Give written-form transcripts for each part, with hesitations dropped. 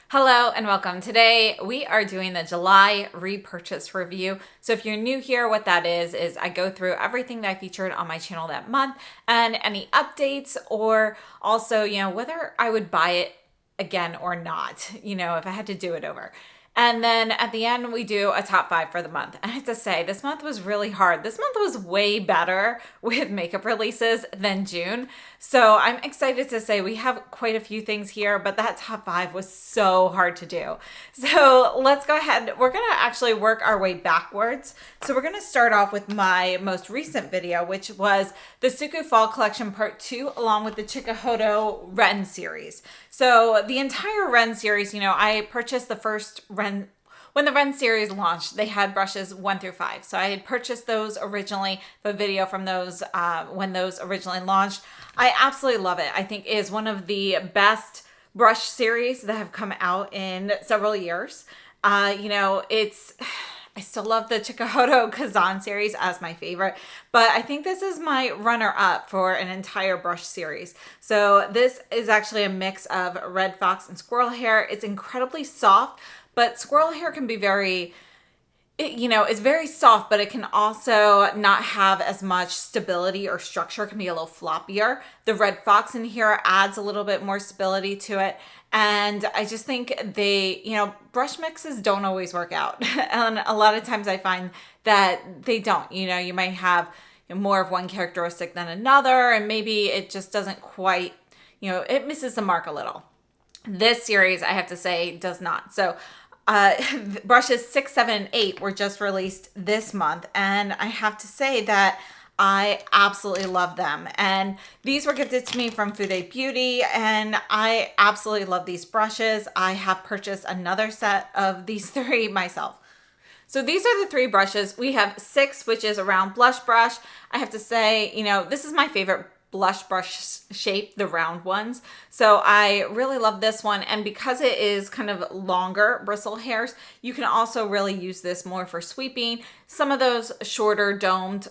Hello and welcome. Today we are doing the July repurchase review. So if you're new here, what that is I go through everything that I featured on my channel that month and any updates, or also, whether I would buy it again or not, if I had to do it over. And then at the end, we do a top 5 for the month. And I have to say, this month was really hard. This month was way better with makeup releases than June. So I'm excited to say we have quite a few things here, but that top 5 was so hard to do. So let's go ahead. We're going to actually work our way backwards. So we're going to start off with my most recent video, which was the SUQQU Fall Collection Part 2, along with the Chikuhodo Ren series. So the entire Ren series, I purchased the first Ren. When the Ren series launched, they had brushes 1 through 5. So I had purchased those originally, the video from those when those originally launched. I absolutely love it. I think it is one of the best brush series that have come out in several years. I still love the Chikuhodo Kazan series as my favorite, but I think this is my runner-up for an entire brush series. So this is actually a mix of red fox and squirrel hair. It's incredibly soft, but squirrel hair can be very, it's very soft, but it can also not have as much stability or structure. It can be a little floppier. The red fox in here adds a little bit more stability to it. And I just think brush mixes don't always work out. And a lot of times I find that they don't. You might have more of one characteristic than another, and maybe it just doesn't quite, it misses the mark a little. This series, I have to say, does not. So brushes 6, 7, and 8 were just released this month, and I have to say that I absolutely love them. And these were gifted to me from Fude Beauty, and I absolutely love these brushes. I have purchased another set of these 3 myself. So these are the 3 brushes. We have 6, which is a round blush brush. I have to say, this is my favorite blush brush shape, the round ones. So I really love this one. And because it is kind of longer bristle hairs, you can also really use this more for sweeping. Some of those shorter domed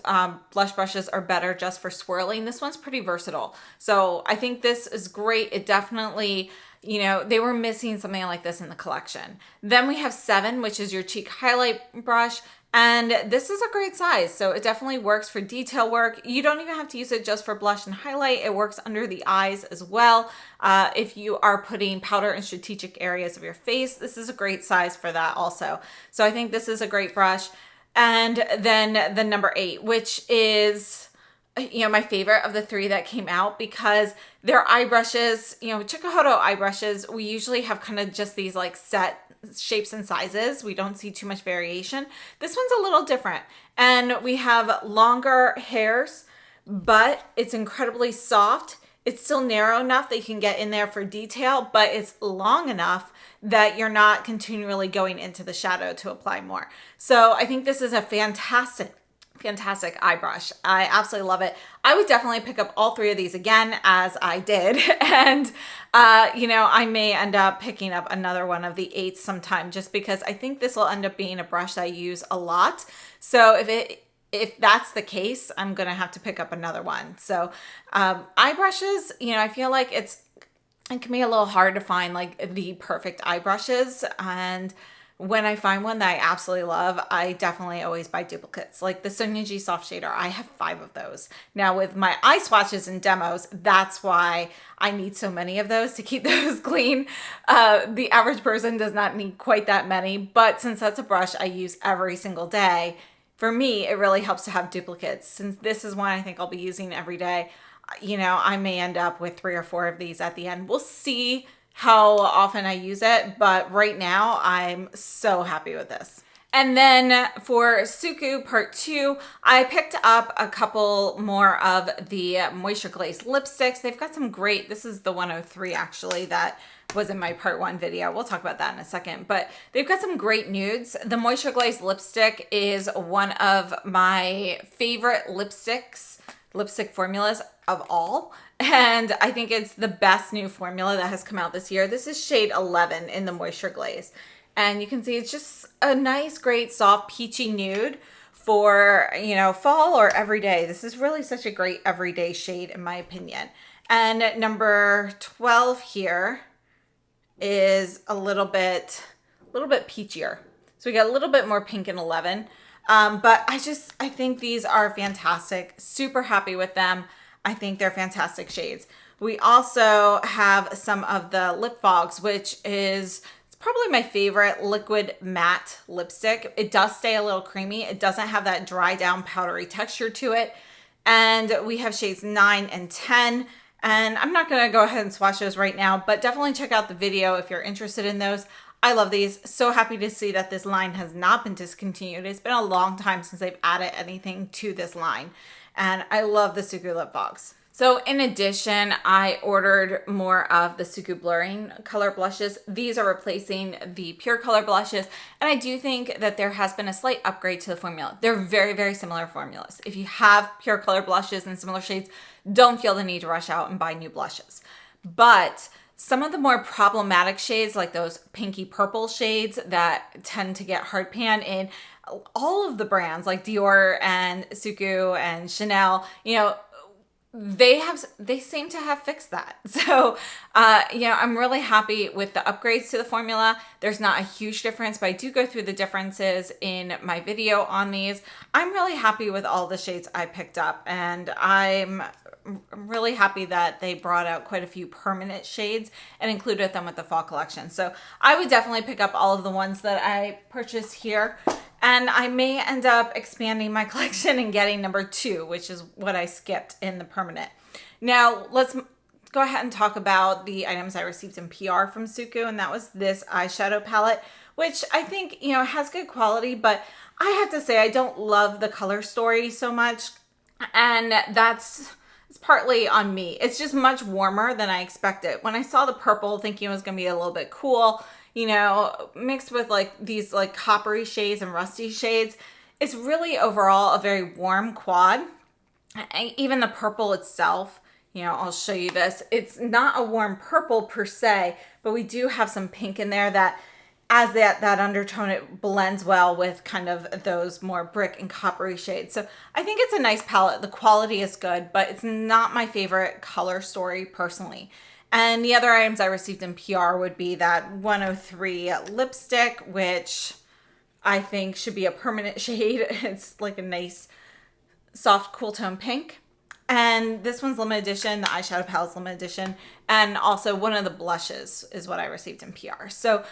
blush brushes are better just for swirling. This one's pretty versatile. So I think this is great. It definitely, they were missing something like this in the collection. Then we have 7, which is your cheek highlight brush. And this is a great size, so it definitely works for detail work. You don't even have to use it just for blush and highlight. It works under the eyes as well. If you are putting powder in strategic areas of your face, this is a great size for that also. So I think this is a great brush. And then the number 8, which is my favorite of the 3 that came out, because their eye brushes, Chikuhodo eye brushes, we usually have kind of just these like set shapes and sizes. We don't see too much variation. This one's a little different, and we have longer hairs, but it's incredibly soft. It's still narrow enough that you can get in there for detail, but it's long enough that you're not continually going into the shadow to apply more. So I think this is a fantastic eye brush. I absolutely love it. I would definitely pick up all 3 of these again, as I did. And, I may end up picking up another one of the 8s sometime, just because I think this will end up being a brush I use a lot. So if that's the case, I'm going to have to pick up another one. So eye brushes, I feel like it can be a little hard to find like the perfect eye brushes. And when I find one that I absolutely love, I definitely always buy duplicates. Like the Sonia G Soft Shader, I have 5 of those. Now with my eye swatches and demos, that's why I need so many of those to keep those clean. The average person does not need quite that many, but since that's a brush I use every single day, for me, it really helps to have duplicates. Since this is one I think I'll be using every day, I may end up with 3 or 4 of these at the end. We'll see how often I use it, but right now I'm so happy with this. And then for SUQQU Part 2, I picked up a couple more of the Moisture Glaze lipsticks. They've got some great, this is the 103 actually that was in my Part 1 video. We'll talk about that in a second, but they've got some great nudes. The Moisture Glaze lipstick is one of my favorite lipstick formulas of all. And I think it's the best new formula that has come out this year. This is shade 11 in the Moisture Glaze. And you can see it's just a nice, great, soft, peachy nude for, fall or everyday. This is really such a great everyday shade in my opinion. And number 12 here is a little bit peachier. So we got a little bit more pink in 11. But I think these are fantastic. Super happy with them. I think they're fantastic shades. We also have some of the lip fogs, which is probably my favorite liquid matte lipstick. It does stay a little creamy. It doesn't have that dry down powdery texture to it. And we have shades 9 and 10. And I'm not gonna go ahead and swatch those right now, but definitely check out the video if you're interested in those. I love these. So happy to see that this line has not been discontinued. It's been a long time since they've added anything to this line. And I love the SUQQU lip fogs. So in addition, I ordered more of the SUQQU blurring color blushes. These are replacing the pure color blushes. And I do think that there has been a slight upgrade to the formula. They're very, very similar formulas. If you have pure color blushes in similar shades, don't feel the need to rush out and buy new blushes. But some of the more problematic shades, like those pinky purple shades that tend to get hard pan in all of the brands like Dior and SUQQU and Chanel, you know, they seem to have fixed that. So, you know, I'm really happy with the upgrades to the formula. There's not a huge difference, but I do go through the differences in my video on these. I'm really happy with all the shades I picked up, and I'm really happy that they brought out quite a few permanent shades and included them with the fall collection. So I would definitely pick up all of the ones that I purchased here. And I may end up expanding my collection and getting number 2, which is what I skipped in the permanent. Now, let's go ahead and talk about the items I received in PR from SUQQU, and that was this eyeshadow palette, which I think, you know, has good quality, but I have to say I don't love the color story so much, and it's partly on me. It's just much warmer than I expected. When I saw the purple, thinking it was going to be a little bit cool, you know, mixed with like these like coppery shades and rusty shades, it's really overall a very warm quad. Even the purple itself, you know, I'll show you this. It's not a warm purple per se, but we do have some pink in there that as that undertone, it blends well with kind of those more brick and coppery shades. So I think it's a nice palette. The quality is good, but it's not my favorite color story personally. And the other items I received in PR would be that 103 lipstick, which I think should be a permanent shade. It's like a nice, soft, cool tone pink. And this one's limited edition. The eyeshadow palette's limited edition. And also one of the blushes is what I received in PR. So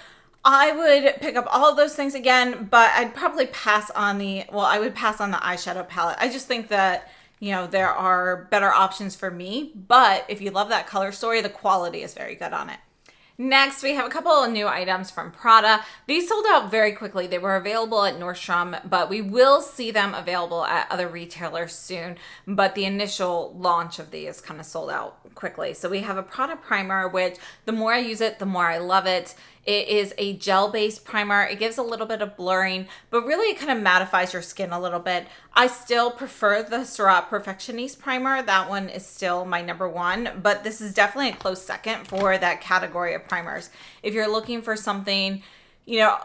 I would pick up all of those things again, but I'd probably pass on I would pass on the eyeshadow palette. I just think that, you know, there are better options for me, but if you love that color story, the quality is very good on it. Next, we have a couple of new items from Prada. These sold out very quickly. They were available at Nordstrom, but we will see them available at other retailers soon. But the initial launch of these kind of sold out quickly. So we have a Prada primer, which the more I use it, the more I love it. It is a gel-based primer. It gives a little bit of blurring, but really it kind of mattifies your skin a little bit. I still prefer the Surratt Perfectioniste primer. That one is still my number 1, but this is definitely a close second for that category of primers. If you're looking for something, you know,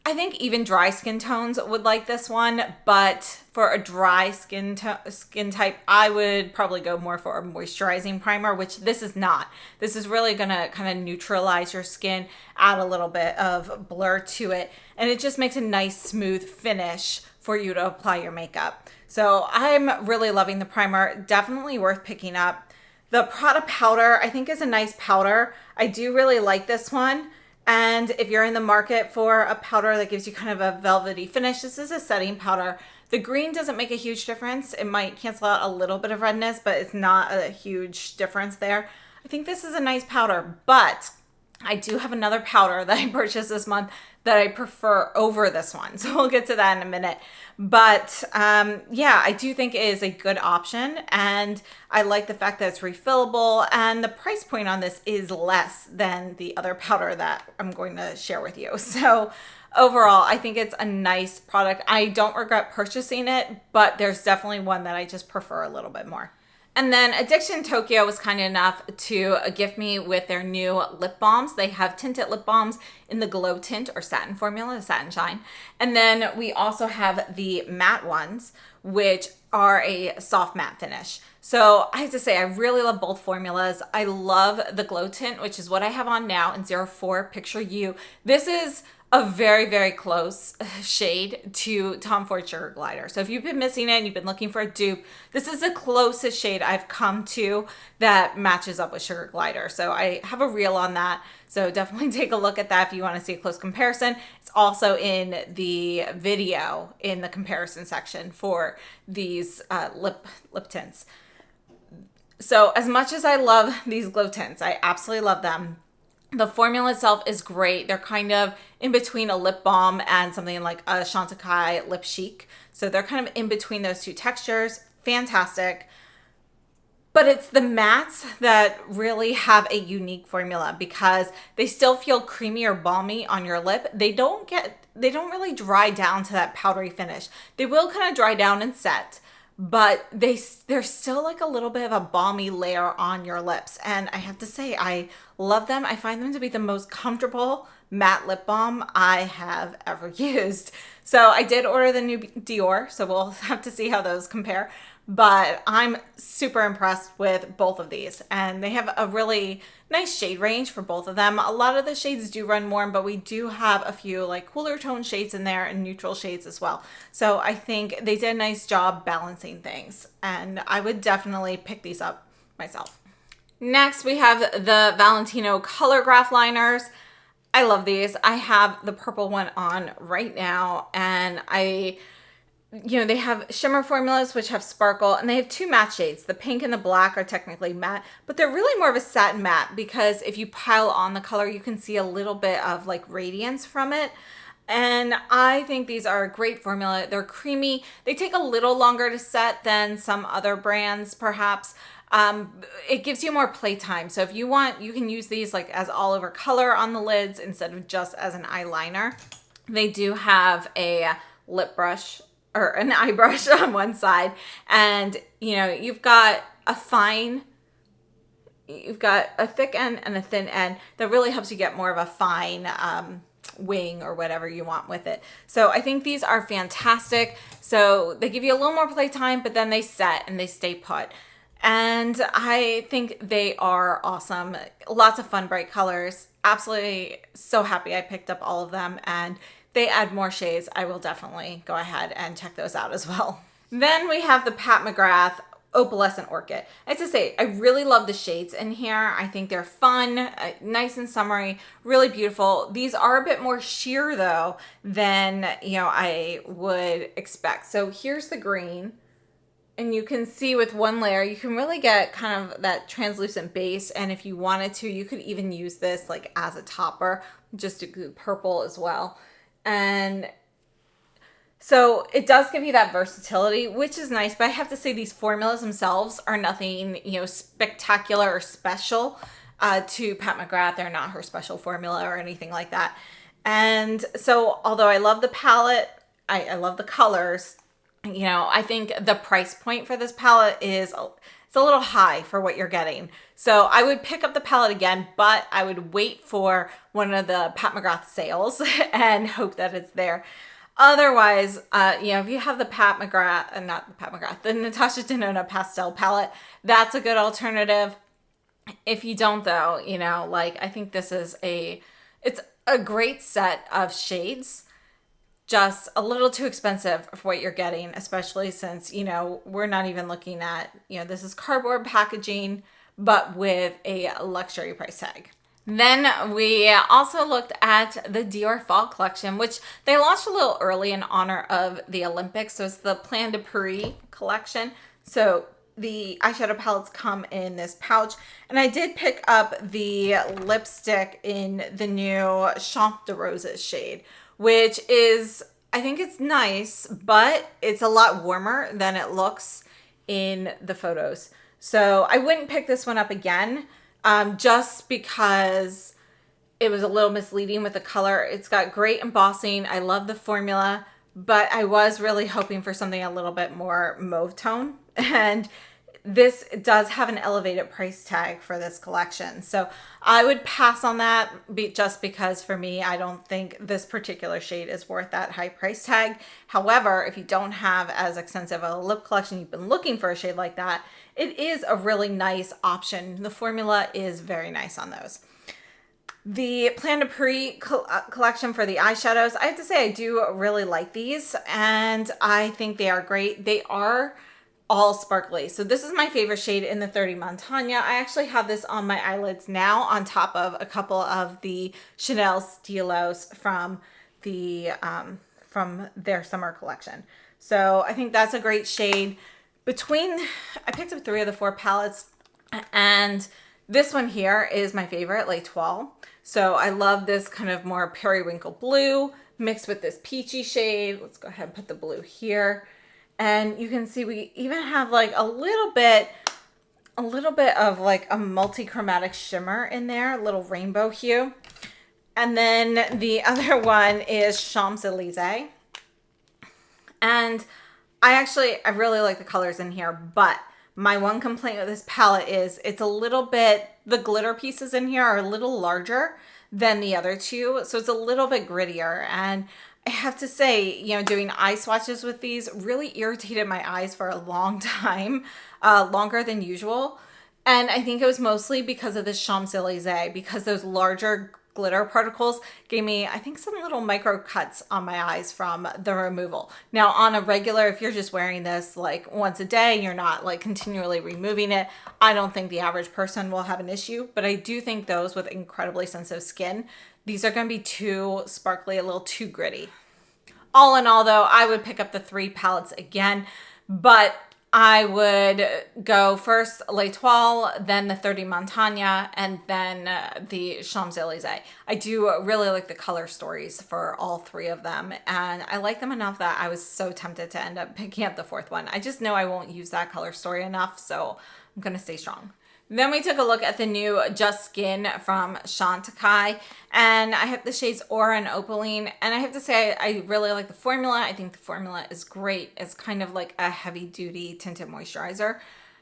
I think even dry skin tones would like this one, but for a dry skin type, I would probably go more for a moisturizing primer, which this is not. This is really gonna kind of neutralize your skin, add a little bit of blur to it, and it just makes a nice smooth finish for you to apply your makeup. So I'm really loving the primer, definitely worth picking up. The Prada powder, I think, is a nice powder. I do really like this one. And if you're in the market for a powder that gives you kind of a velvety finish, this is a setting powder. The green doesn't make a huge difference. It might cancel out a little bit of redness, but it's not a huge difference there. I think this is a nice powder, but I do have another powder that I purchased this month that I prefer over this one. So we'll get to that in a minute. But yeah, I do think it is a good option, and I like the fact that it's refillable, and the price point on this is less than the other powder that I'm going to share with you. So overall, I think it's a nice product. I don't regret purchasing it, but there's definitely one that I just prefer a little bit more. And then Addiction Tokyo was kind enough to gift me with their new lip balms. They have tinted lip balms in the Glow tint or satin formula, the Satin Shine. And then we also have the matte ones, which are a soft matte finish. So I have to say, I really love both formulas. I love the Glow tint, which is what I have on now in 04 Picture You. This is a very, very close shade to Tom Ford Sugar Glider. So if you've been missing it and you've been looking for a dupe, this is the closest shade I've come to that matches up with Sugar Glider. So I have a reel on that. So definitely take a look at that if you want to see a close comparison. It's also in the video in the comparison section for these lip tints. So as much as I love these Glow tints, I absolutely love them. The formula itself is great. They're kind of in between a lip balm and something like a Chantecaille Lip Chic. So they're kind of in between those two textures. Fantastic. But it's the mattes that really have a unique formula because they still feel creamy or balmy on your lip. They don't really dry down to that powdery finish. They will kind of dry down and set, but they're still like a little bit of a balmy layer on your lips. And I have to say, I love them. I find them to be the most comfortable matte lip balm I have ever used. So I did order the new Dior, so we'll have to see how those compare. But I'm super impressed with both of these, and they have a really nice shade range for both of them. A lot of the shades do run warm, but we do have a few like cooler tone shades in there and neutral shades as well. So I think they did a nice job balancing things, and I would definitely pick these up myself. Next, we have the Valentino Color Graph Liners. I love these. I have the purple one on right now, and they have shimmer formulas which have sparkle, and they have two matte shades. The pink and the black are technically matte, but they're really more of a satin matte because if you pile on the color, you can see a little bit of like radiance from it. And I think these are a great formula. They're creamy. They take a little longer to set than some other brands, perhaps. It gives you more playtime. So if you want, you can use these like as all over color on the lids instead of just as an eyeliner. They do have a lip brush or an eye brush on one side, and you've got a thick end and a thin end that really helps you get more of a fine wing or whatever you want with it. So I think these are fantastic. So they give you a little more playtime, but then they set and they stay put. And I think they are awesome. Lots of fun, bright colors. Absolutely so happy I picked up all of them, and they add more shades. I will definitely go ahead and check those out as well. Then we have the Pat McGrath Opalescent Orchid. I have to say, I really love the shades in here. I think they're fun, nice and summery, really beautiful. These are a bit more sheer though than I would expect. So here's the green, and you can see with one layer, you can really get kind of that translucent base. And if you wanted to, you could even use this like as a topper, just to do purple as well. And so it does give you that versatility, which is nice, but I have to say these formulas themselves are nothing, spectacular or special to Pat McGrath. They're not her special formula or anything like that. And so although I love the palette, I love the colors, I think the price point for this palette is it's a little high for what you're getting. So I would pick up the palette again, but I would wait for one of the Pat McGrath sales and hope that it's there. Otherwise, if you have the the Natasha Denona pastel palette, that's a good alternative. If you don't though, I think this is it's a great set of shades, just a little too expensive for what you're getting, especially since, we're not even looking at, this is cardboard packaging, but with a luxury price tag. Then we also looked at the Dior Fall Collection, which they launched a little early in honor of the Olympics. So it's the Plan de Paris collection. So the eyeshadow palettes come in this pouch. And I did pick up the lipstick in the new Champ de Roses shade, which is, I think it's nice, but it's a lot warmer than it looks in the photos. So I wouldn't pick this one up again. Just because it was a little misleading with the color. It's got great embossing. I love the formula, but I was really hoping for something a little bit more mauve tone. And this does have an elevated price tag for this collection. So I would pass on that just because for me, I don't think this particular shade is worth that high price tag. However, if you don't have as extensive a lip collection, you've been looking for a shade like that, it is a really nice option. The formula is very nice on those. The Plan de Paris collection for the eyeshadows, I have to say I do really like these, and I think they are great. They are all sparkly. So this is my favorite shade in the 30 Montagna. I actually have this on my eyelids now on top of a couple of the Chanel Stilos from their summer collection. So I think that's a great shade. I picked up 3 of the 4 palettes, and this one here is my favorite, L'Etoile. So I love this kind of more periwinkle blue mixed with this peachy shade. Let's go ahead and put the blue here. And you can see we even have like a little bit of like a multi-chromatic shimmer in there, a little rainbow hue. And then the other one is Champs-Élysées. And I really like the colors in here, but my one complaint with this palette is it's a little bit, the glitter pieces in here are a little larger than the other two. So it's a little bit grittier. And I have to say, you know, doing eye swatches with these really irritated my eyes for a long time, longer than usual. And I think it was mostly because of this Champs-Élysées, because those larger glitter particles gave me, I think, some little micro cuts on my eyes from the removal. Now on a regular, if you're just wearing this like once a day, you're not like continually removing it, I don't think the average person will have an issue, but I do think those with incredibly sensitive skin, these are going to be too sparkly, a little too gritty. All in all though, I would pick up the 3 palettes again, but I would go first L'Etoile, then the 30 Montagna, and then the Champs-Élysées. I do really like the color stories for all 3 of them, and I like them enough that I was so tempted to end up picking up the 4th one. I just know I won't use that color story enough, so I'm going to stay strong. Then we took a look at the new Just Skin from Chantecaille, and I have the shades Aura and Opaline, and I have to say I really like the formula. I think the formula is great. It's kind of like a heavy-duty tinted moisturizer,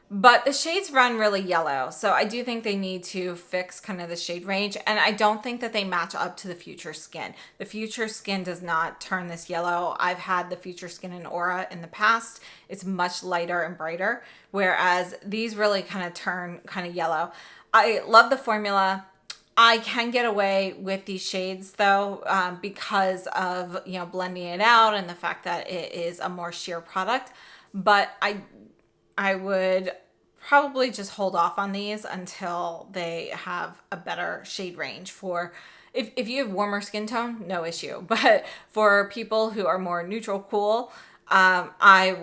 but the shades run really yellow, so I do think they need to fix kind of the shade range, and I don't think that they match up to the Future Skin. The Future Skin does not turn this yellow. I've had the Future Skin in Aura in the past. It's much lighter and brighter, whereas these really kind of turn kind of yellow. I love the formula. I can get away with these shades though, because of, you know, blending it out and the fact that it is a more sheer product, but I would probably just hold off on these until they have a better shade range. For if you have warmer skin tone, no issue, but for people who are more neutral cool, I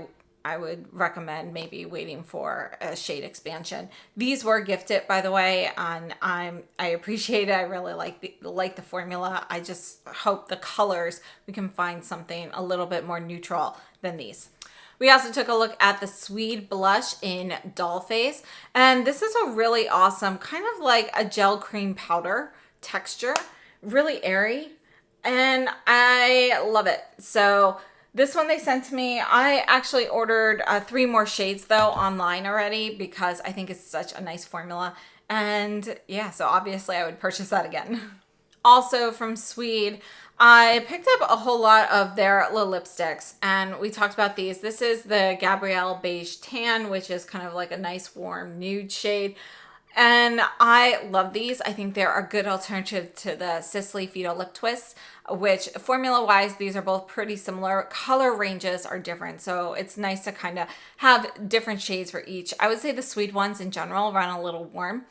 would recommend maybe waiting for a shade expansion. These were gifted, by the way, and I appreciate it. I really like the formula. I just hope the colors, we can find something a little bit more neutral than these. We also took a look at the Sweed blush in Doll Face, and this is a really awesome, kind of like a gel cream powder texture, really airy, and I love it. So this one they sent to me. I actually ordered 3 more shades though online already because I think it's such a nice formula, and yeah, so obviously I would purchase that again. Also from Sweed, I picked up a whole lot of their little lipsticks, and we talked about these. This is the Gabrielle Beige Tan, which is kind of like a nice warm nude shade. And I love these. I think they're a good alternative to the Sisley Fido Lip Twists, which formula-wise, these are both pretty similar. Color ranges are different, so it's nice to kind of have different shades for each. I would say the Sweed ones in general run a little warm.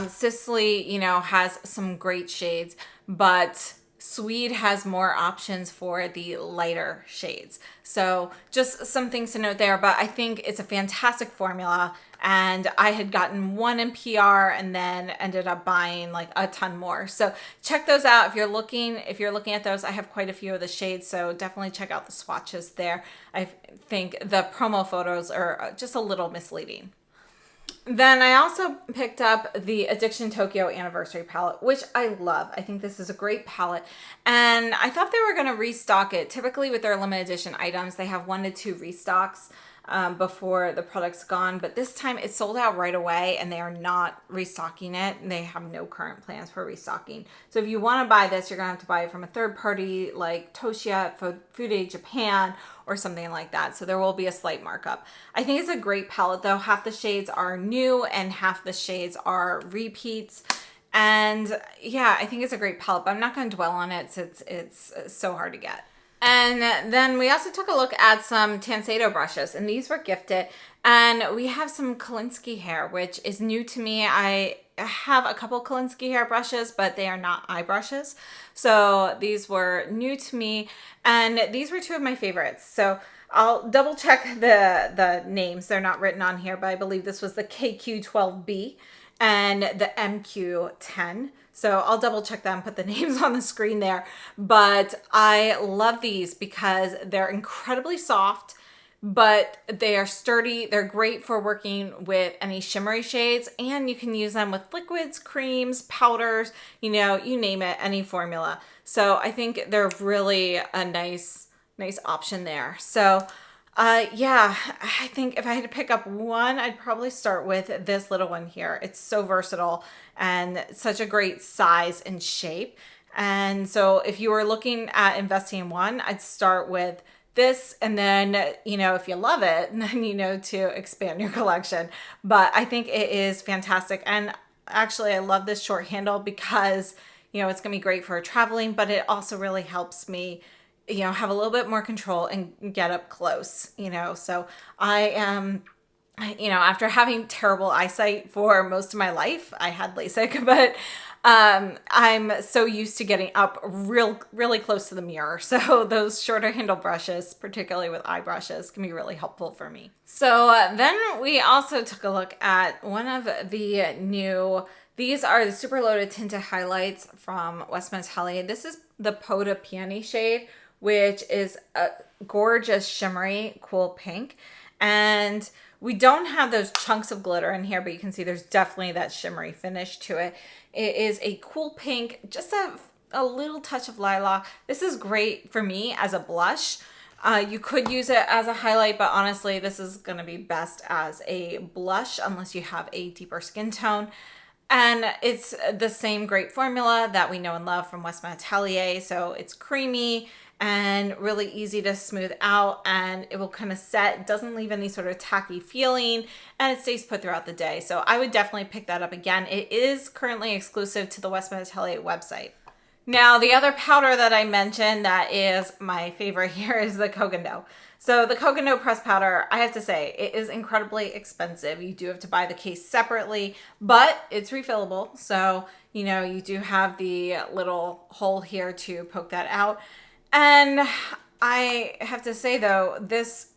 Sisley, you know, has some great shades, but Sweed has more options for the lighter shades. So just some things to note there, but I think it's a fantastic formula, and I had gotten 1 in PR and then ended up buying like a ton more. So check those out if you're looking at those. I have quite a few of the shades, so definitely check out the swatches there. I think the promo photos are just a little misleading. Then I also picked up the Addiction Tokyo Anniversary palette, which I love. I think this is a great palette, and I thought they were going to restock it. Typically with their limited edition items, they have 1 to 2 restocks. before the product's gone, but this time it sold out right away and they are not restocking it, and they have no current plans for restocking. So if you want to buy this, you're gonna have to buy it from a third party like Toshiya, Fude Japan, or something like that. So there will be a slight markup. I think it's a great palette though. Half the shades are new and half the shades are repeats. And yeah, I think it's a great palette, but I'm not going to dwell on it since it's so hard to get. And then we also took a look at some Tanseido brushes, and these were gifted. And we have some Kolinsky hair, which is new to me. I have a couple Kolinsky hair brushes, but they are not eye brushes. So these were new to me, and these were two of my favorites. So I'll double check the names. They're not written on here, but I believe this was the KQ12B and the MQ10. So I'll double check that and put the names on the screen there. But I love these because they're incredibly soft, but they are sturdy. They're great for working with any shimmery shades, and you can use them with liquids, creams, powders, you know, you name it, any formula. So I think they're really a nice option there. So yeah, I think if I had to pick up one, I'd probably start with this little one here. It's so versatile and such a great size and shape. And so if you were looking at investing in one, I'd start with this, and then, you know, if you love it, then you know to expand your collection. But I think it is fantastic. And actually, I love this short handle because, you know, it's gonna be great for traveling, but it also really helps me, you know, have a little bit more control and get up close, you know. So I am, you know, after having terrible eyesight for most of my life, I had LASIK, but I'm so used to getting up really close to the mirror. So those shorter handle brushes, particularly with eye brushes, can be really helpful for me. So then we also took a look at one of the new, these are the super loaded tinted highlights from Westman Atelier. This is the Peau de Peony shade, which is a gorgeous shimmery cool pink. And we don't have those chunks of glitter in here, but you can see there's definitely that shimmery finish to it. It is a cool pink, just a little touch of lilac. This is great for me as a blush. You could use it as a highlight, but honestly, this is gonna be best as a blush unless you have a deeper skin tone. And it's the same great formula that we know and love from Westman Atelier. So it's creamy and really easy to smooth out, and it will kind of set. It doesn't leave any sort of tacky feeling, and it stays put throughout the day. So I would definitely pick that up again. It is currently exclusive to the Westman Atelier website. Now, the other powder that I mentioned that is my favorite here is the Koh Gen Do. So the Koh Gen Do pressed powder, I have to say, it is incredibly expensive. You do have to buy the case separately, but it's refillable. So, you know, you do have the little hole here to poke that out. And I have to say though,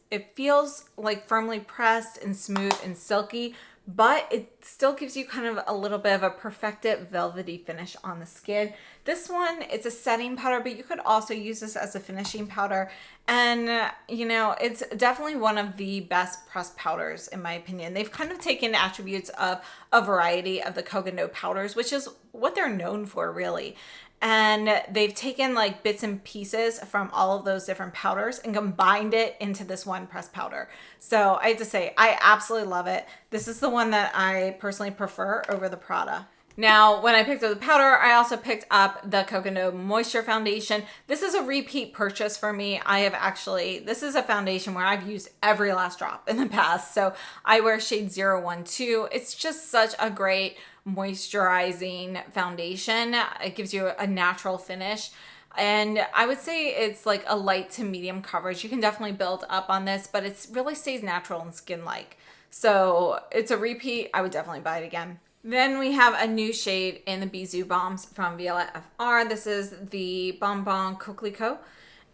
it feels like firmly pressed and smooth and silky, but it still gives you kind of a little bit of a perfected velvety finish on the skin. This one, it's a setting powder, but you could also use this as a finishing powder. And, you know, it's definitely one of the best pressed powders, in my opinion. They've kind of taken attributes of a variety of the Koh Gen Do powders, which is what they're known for, really. And they've taken like bits and pieces from all of those different powders and combined it into this one pressed powder. So I have to say, I absolutely love it. This is the one that I personally prefer over the Prada. Now, when I picked up the powder, I also picked up the Koh Gen Do Moisture Foundation. This is a repeat purchase for me. This is a foundation where I've used every last drop in the past. So I wear shade 012. It's just such a great moisturizing foundation. It gives you a natural finish. And I would say it's like a light to medium coverage. You can definitely build up on this, but it really stays natural and skin-like. So it's a repeat. I would definitely buy it again. Then we have a new shade in the Bisou Balms from Violette FR. This is the Bonbon Coquelicot.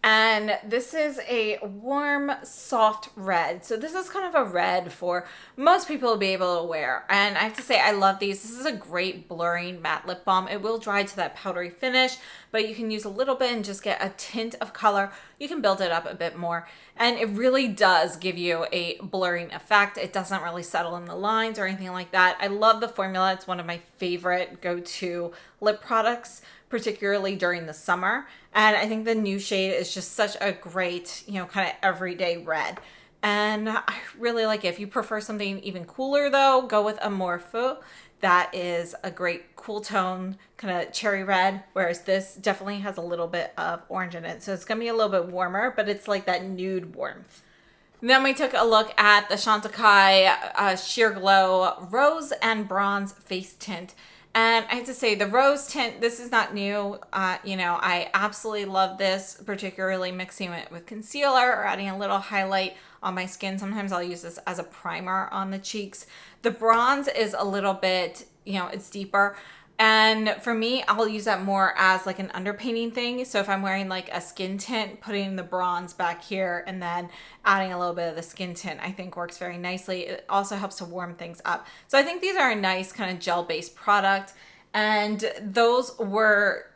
And this is a warm, soft red. So this is kind of a red for most people to be able to wear. And I have to say, I love these. This is a great blurring matte lip balm. It will dry to that powdery finish, but you can use a little bit and just get a tint of color. You can build it up a bit more. And it really does give you a blurring effect. It doesn't really settle in the lines or anything like that. I love the formula. It's one of my favorite go-to lip products, particularly during the summer. And I think the new shade is just such a great, you know, kind of everyday red. and I really like it. If you prefer something even cooler though, go with a Morpho. That is a great cool tone, kind of cherry red, whereas this definitely has a little bit of orange in it. So it's gonna be a little bit warmer, but it's like that nude warmth. Then we took a look at the Chantecaille Sheer Glow Rose and Bronze Face Tint. And I have to say, the rose tint, this is not new. You know, I absolutely love this, particularly mixing it with concealer or adding a little highlight on my skin. Sometimes I'll use this as a primer on the cheeks. The bronze is a little bit, you know, it's deeper. And for me, I'll use that more as like an underpainting thing. So if I'm wearing like a skin tint, putting the bronze back here and then adding a little bit of the skin tint, I think works very nicely. It also helps to warm things up. So I think these are a nice kind of gel-based product. And those were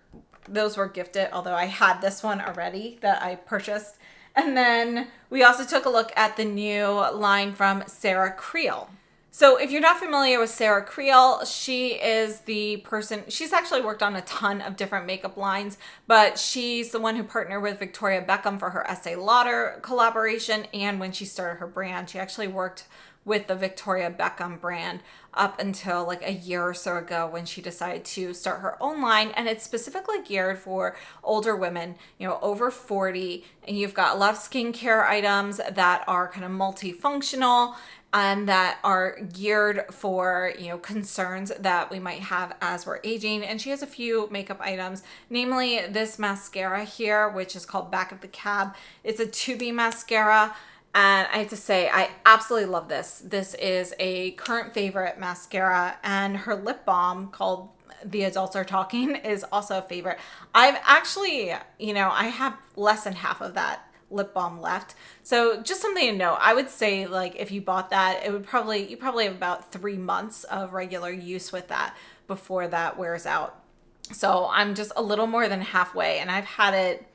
gifted, although I had this one already that I purchased. And then we also took a look at the new line from Sarah Creal. So if you're not familiar with Sarah Creal, she is the person, she's actually worked on a ton of different makeup lines, but she's the one who partnered with Victoria Beckham for her Estee Lauder collaboration. And when she started her brand, she actually worked with the Victoria Beckham brand up until like a year or so ago when she decided to start her own line. And it's specifically geared for older women, you know, over 40. And you've got a lot of skincare items that are kind of multifunctional and that are geared for, you know, concerns that we might have as we're aging. And she has a few makeup items, namely this mascara here, which is called Back of the Cab. It's a 2B mascara. And I have to say, I absolutely love this. This is a current favorite mascara, and her lip balm called The Adults Are Talking is also a favorite. I've actually, you know, I have less than half of that lip balm left. So just something to know. I would say like if you bought that, it would you probably have about 3 months of regular use with that before that wears out. So I'm just a little more than halfway, and I've had it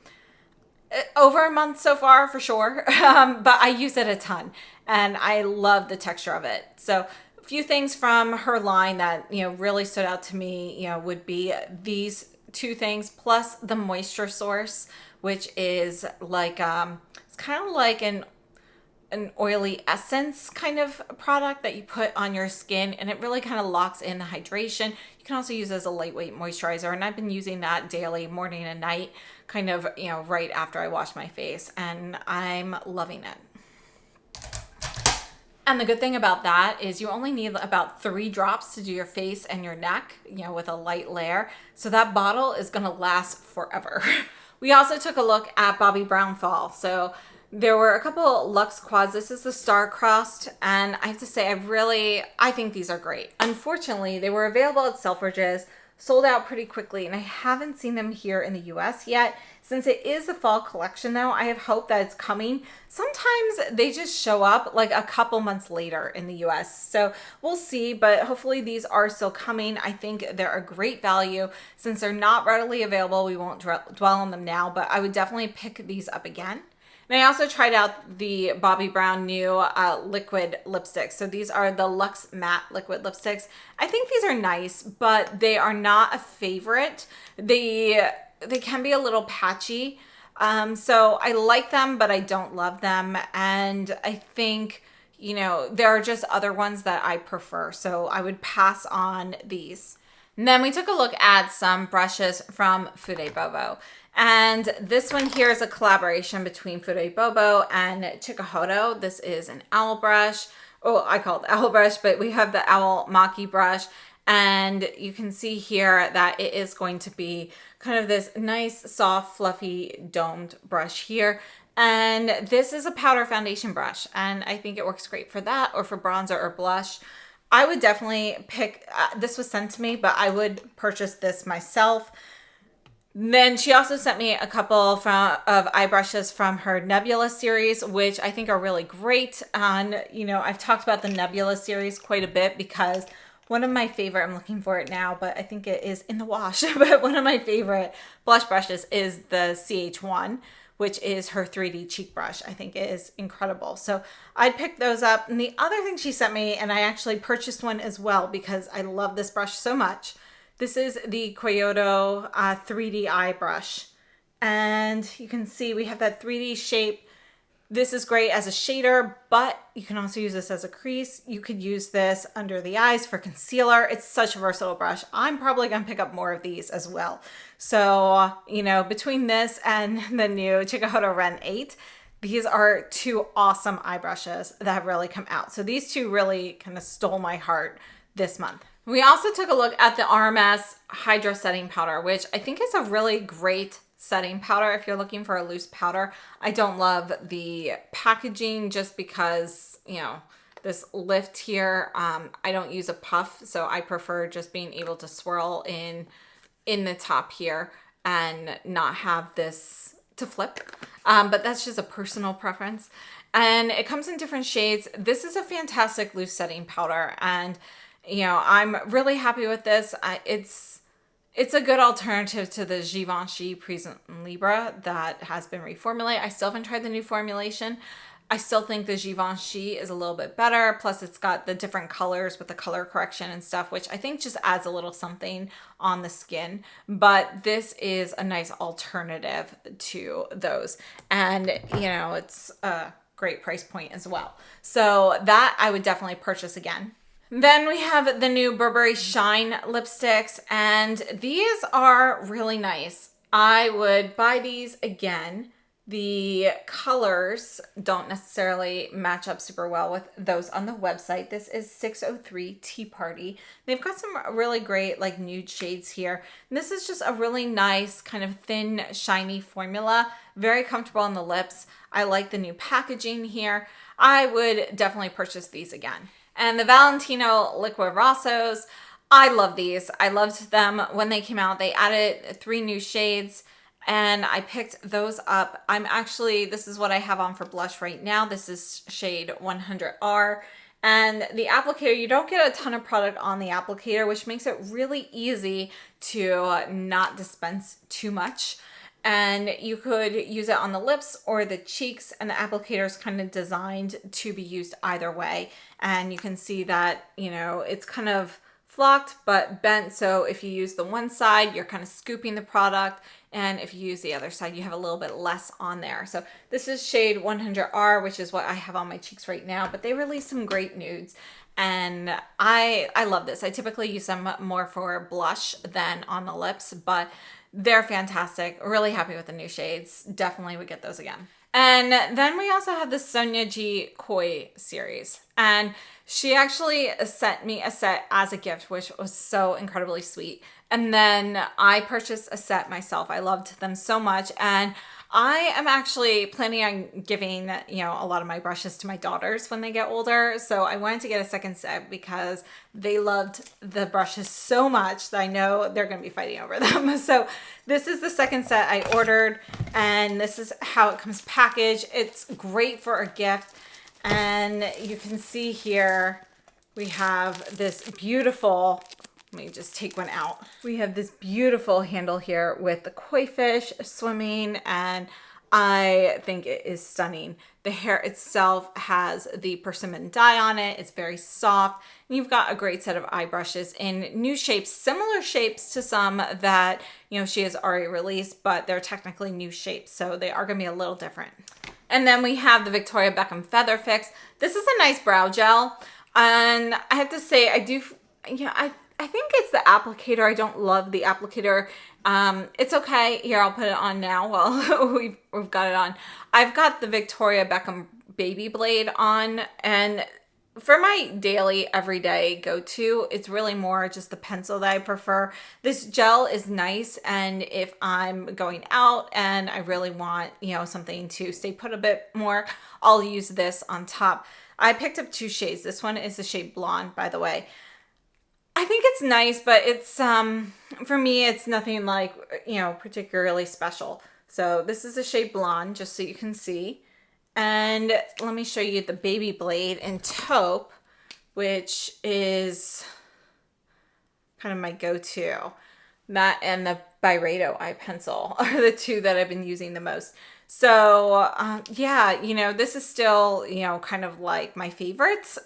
over a month so far for sure. But I use it a ton and I love the texture of it. So a few things from her line that, you know, really stood out to me, you know, would be these two things plus the moisture source, which is like, it's kind of like an oily essence kind of product that you put on your skin, and it really kind of locks in the hydration. You can also use it as a lightweight moisturizer, and I've been using that daily, morning and night, kind of, you know, right after I wash my face, and I'm loving it. And the good thing about that is you only need about 3 drops to do your face and your neck, you know, with a light layer. So that bottle is going to last forever. We also took a look at Bobbi Brown Fall. So there were a couple Luxe Quads. This is the Star-Crossed, and I have to say, I think these are great. Unfortunately, they were available at Selfridges, sold out pretty quickly, and I haven't seen them here in the US yet. Since it is a fall collection though, I have hope that it's coming. Sometimes they just show up like a couple months later in the US. So we'll see, but hopefully these are still coming. I think they're a great value. Since they're not readily available, we won't dwell on them now, but I would definitely pick these up again. And I also tried out the Bobbi Brown new liquid lipsticks. So these are the Luxe Matte liquid lipsticks. I think these are nice, but they are not a favorite. They can be a little patchy. So I like them, but I don't love them. And I think, you know, there are just other ones that I prefer. So I would pass on these. And then we took a look at some brushes from Fude Bobo. And this one here is a collaboration between Fude Bobo and Chikuhodo. This is an owl brush. Oh, I call it the owl brush, but we have the owl maki brush. And you can see here that it is going to be kind of this nice, soft, fluffy, domed brush here. And this is a powder foundation brush. And I think it works great for that or for bronzer or blush. I would definitely pick, this was sent to me, but I would purchase this myself. Then she also sent me a couple of eye brushes from her Nebula series, which I think are really great. And, you know, I've talked about the Nebula series quite a bit because one of my favorite, I'm looking for it now, but I think it is in the wash, but one of my favorite blush brushes is the CH1, which is her 3D cheek brush. I think it is incredible. So I picked those up. And the other thing she sent me, and I actually purchased one as well because I love this brush so much. This is the Chikuhodo 3D eye brush. And you can see we have that 3D shape This is great as a shader, but you can also use this as a crease. You could use this under the eyes for concealer. It's such a versatile brush. I'm probably gonna pick up more of these as well. So, you know, between this and the new Chikuhodo Ren 8, these are two awesome eye brushes that have really come out. So these two really kind of stole my heart this month. We also took a look at the RMS Hydra Setting Powder, which I think is a really great setting powder if you're looking for a loose powder. I don't love the packaging just because, you know, this lift here, I don't use a puff, so I prefer just being able to swirl in the top here and not have this to flip. But that's just a personal preference. And it comes in different shades. This is a fantastic loose setting powder, and you know, I'm really happy with this. It's a good alternative to the Givenchy Present Libre that has been reformulated. I still haven't tried the new formulation. I still think the Givenchy is a little bit better. Plus it's got the different colors with the color correction and stuff, which I think just adds a little something on the skin. But this is a nice alternative to those. And, you know, it's a great price point as well. So that I would definitely purchase again. Then we have the new Burberry Shine lipsticks, and these are really nice. I would buy these again. The colors don't necessarily match up super well with those on the website. This is 603 Tea Party. They've got some really great like nude shades here. And this is just a really nice kind of thin, shiny formula. Very comfortable on the lips. I like the new packaging here. I would definitely purchase these again. And the Valentino Liquirossos, I love these. I loved them when they came out. They added 3 new shades and I picked those up. This is what I have on for blush right now. This is shade 100R. And the applicator, you don't get a ton of product on the applicator, which makes it really easy to not dispense too much. And you could use it on the lips or the cheeks, and the applicator is kind of designed to be used either way. And you can see that, you know, it's kind of flocked but bent, so if you use the one side, you're kind of scooping the product, and if you use the other side, you have a little bit less on there. So this is shade 100R, which is what I have on my cheeks right now, but they release some great nudes. And I love this. I typically use them more for blush than on the lips, but they're fantastic. Really happy with the new shades. Definitely would get those again. And then we also have the Sonia G Koi series. And she actually sent me a set as a gift, which was so incredibly sweet. And then I purchased a set myself. I loved them so much. And I am actually planning on giving, you know, a lot of my brushes to my daughters when they get older. So I wanted to get a second set because they loved the brushes so much that I know they're going to be fighting over them. So this is the second set I ordered, and this is how it comes packaged. It's great for a gift. And you can see here we have this beautiful, let me just take one out. We have this beautiful handle here with the koi fish swimming, and I think it is stunning. The hair itself has the persimmon dye on it. It's very soft. And you've got a great set of eye brushes in new shapes, similar shapes to some that, you know, she has already released, but they're technically new shapes, so they are going to be a little different. And then we have the Victoria Beckham Feather Fix. This is a nice brow gel, and I have to say, I think it's the applicator. I don't love the applicator. It's okay. Here, I'll put it on now while we've got it on. I've got the Victoria Beckham Baby Blade on, and for my daily, everyday go-to, it's really more just the pencil that I prefer. This gel is nice, and if I'm going out and I really want, you know, something to stay put a bit more, I'll use this on top. I picked up 2 shades. This one is the shade Blonde, by the way. I think it's nice, but it's, for me, it's nothing like, you know, particularly special. So this is the shade Blonde, just so you can see. And let me show you the Baby Blade in Taupe, which is kind of my go-to. That and the Byredo eye pencil are the two that I've been using the most. So yeah, you know, this is still, you know, kind of like my favorites,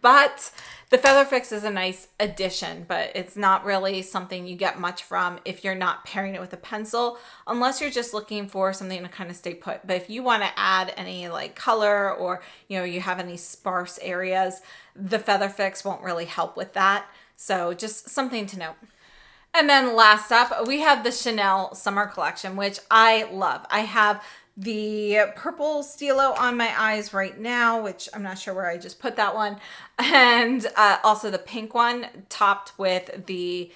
but the Feather Fix is a nice addition, but it's not really something you get much from if you're not pairing it with a pencil, unless you're just looking for something to kind of stay put. But if you want to add any like color, or, you know, you have any sparse areas, the Feather Fix won't really help with that. So just something to note. And then last up, we have the Chanel Summer Collection, which I love. I have the purple stilo on my eyes right now, which I'm not sure where I just put that one. And also the pink one topped with the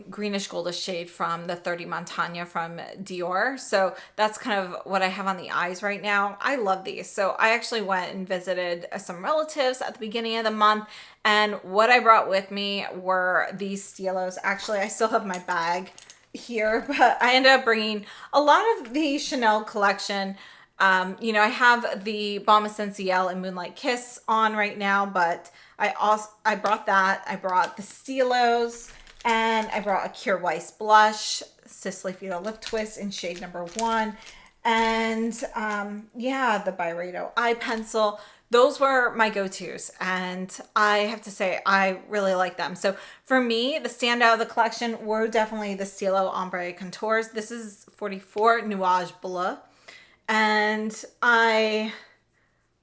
greenish goldish shade from the 30 Montagna from Dior. So that's kind of what I have on the eyes right now. I love these. So I actually went and visited some relatives at the beginning of the month, and what I brought with me were these stilos. Actually, I still have my bag here, but I ended up bringing a lot of the Chanel collection. You know, I have the Balm Essentiel and Moonlight Kiss on right now, but I brought that. I brought the stilos, and I brought a Kjaer Weis blush, Sicily Fido lip twist in shade number 1. And yeah, the Byredo eye pencil. Those were my go-tos, and I have to say I really like them. So for me, the standout of the collection were definitely the Stilo Ombre Contours. This is 44 Nuage Bleu, and I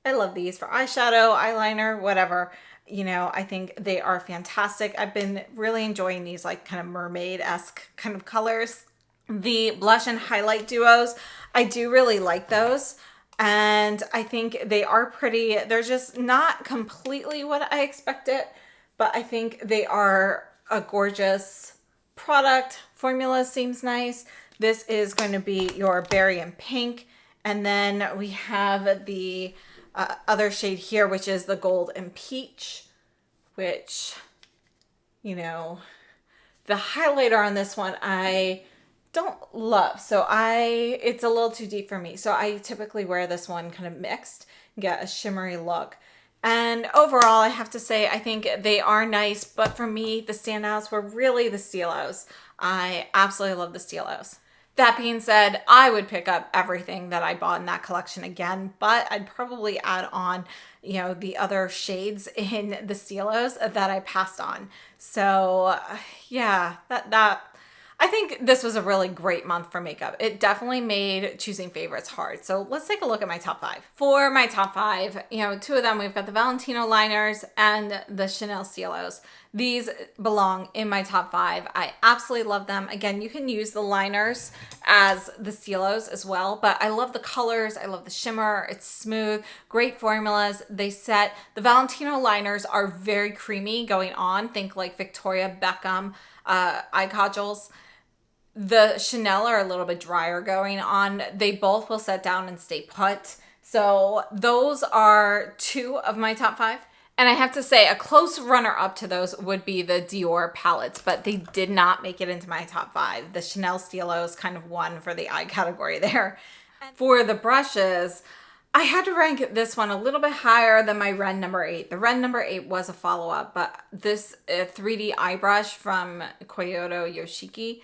love these for eyeshadow, eyeliner, whatever. You know, I think they are fantastic. I've been really enjoying these like kind of mermaid-esque kind of colors. The blush and highlight duos, I do really like those. And I think they are pretty. They're just not completely what I expected, but I think they are a gorgeous product. Formula seems nice. This is going to be your berry and pink. And then we have the other shade here, which is the gold and peach, which, you know, the highlighter on this one, I don't love. So it's a little too deep for me. So I typically wear this one kind of mixed, get a shimmery look. And overall, I have to say, I think they are nice, but for me, the standouts were really the stilos. I absolutely love the stilos. That being said, I would pick up everything that I bought in that collection again, but I'd probably add on, you know, the other shades in the stilos that I passed on. So yeah, I think this was a really great month for makeup. It definitely made choosing favorites hard. So let's take a look at my top 5. For my top 5, you know, 2 of them, we've got the Valentino Liners and the Chanel Stilos. These belong in my top 5. I absolutely love them. Again, you can use the liners as the stilos as well, but I love the colors. I love the shimmer. It's smooth, great formulas. They set, the Valentino Liners are very creamy going on. Think like Victoria Beckham eye kajuls. The Chanel are a little bit drier going on. They both will set down and stay put. So those are 2 of my top 5. And I have to say, a close runner-up to those would be the Dior palettes, but they did not make it into my top 5. The Chanel Stilos kind of won for the eye category there. And for the brushes, I had to rank this one a little bit higher than my Ren number 8. The Ren number 8 was a follow-up, but this 3D eye brush from Kyoto Yoshiki.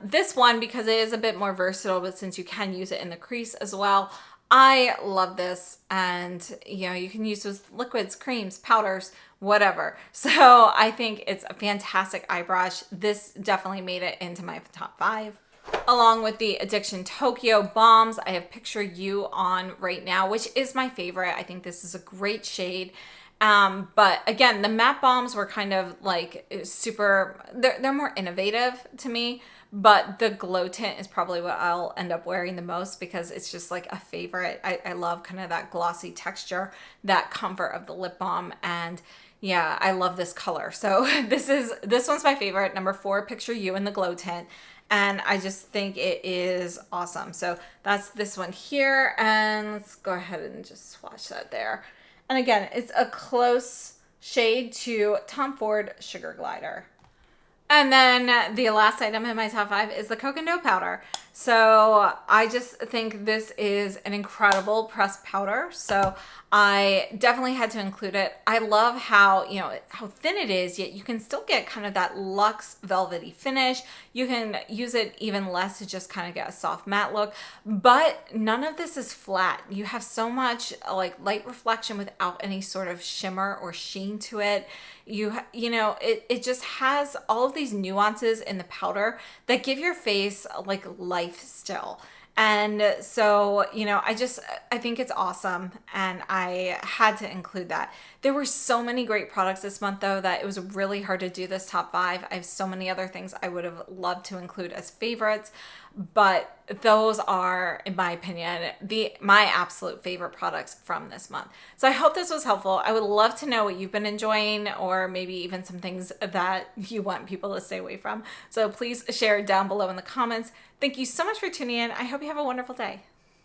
This one, because it is a bit more versatile, but since you can use it in the crease as well, I love this. And, you know, you can use with liquids, creams, powders, whatever. So I think it's a fantastic eye brush. This definitely made it into my top 5. Along with the Addiction Tokyo Balms, I have Picture You on right now, which is my favorite. I think this is a great shade. But again, the matte balms were kind of like super, they're more innovative to me, but the glow tint is probably what I'll end up wearing the most because it's just like a favorite. I love kind of that glossy texture, that comfort of the lip balm. And yeah, I love this color. So this one's my favorite. Number 4, Picture You in the glow tint. And I just think it is awesome. So that's this one here. And let's go ahead and just swatch that there. And again, it's a close shade to Tom Ford Sugar Glider. And then the last item in my top 5 is the Koh Gen Do powder. So I just think this is an incredible pressed powder. So I definitely had to include it. I love how, you know, how thin it is, yet you can still get kind of that luxe velvety finish. You can use it even less to just kind of get a soft matte look, but none of this is flat. You have so much like light reflection without any sort of shimmer or sheen to it. You know, it just has all of these nuances in the powder that give your face like life still. And so, you know, I think it's awesome, and I had to include that. There were so many great products this month though that it was really hard to do this top 5. I have so many other things I would have loved to include as favorites, but those are, in my opinion, my absolute favorite products from this month. So I hope this was helpful. I would love to know what you've been enjoying, or maybe even some things that you want people to stay away from. So please share it down below in the comments. Thank you so much for tuning in. I hope you have a wonderful day.